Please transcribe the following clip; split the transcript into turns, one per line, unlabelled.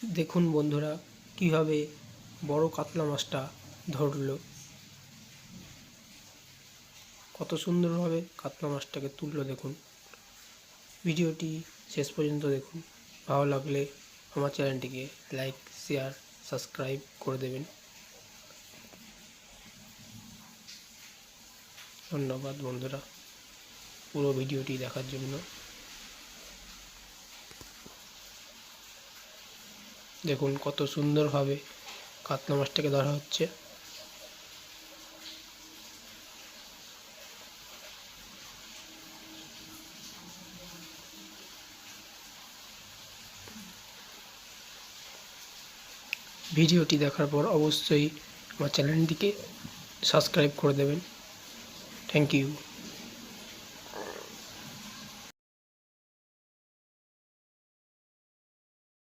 দেখুন বন্ধুরা কিভাবে বড় কাতলা মাছটা ধরলো। কত সুন্দরভাবে কাতলা মাছটাকে তুললো দেখুন। ভিডিওটি শেষ পর্যন্ত দেখুন। ভালো লাগলে আমার চ্যানেলটিকে লাইক, শেয়ার, সাবস্ক্রাইব করে দেবেন। ধন্যবাদ বন্ধুরা পুরো ভিডিওটি দেখার জন্য। দেখুন কত সুন্দরভাবে কাতলা মাছটাকে ধরা হচ্ছে। ভিডিওটি দেখার পর অবশ্যই আমার চ্যানেলটিকে সাবস্ক্রাইব করে দেবেন। Thank you.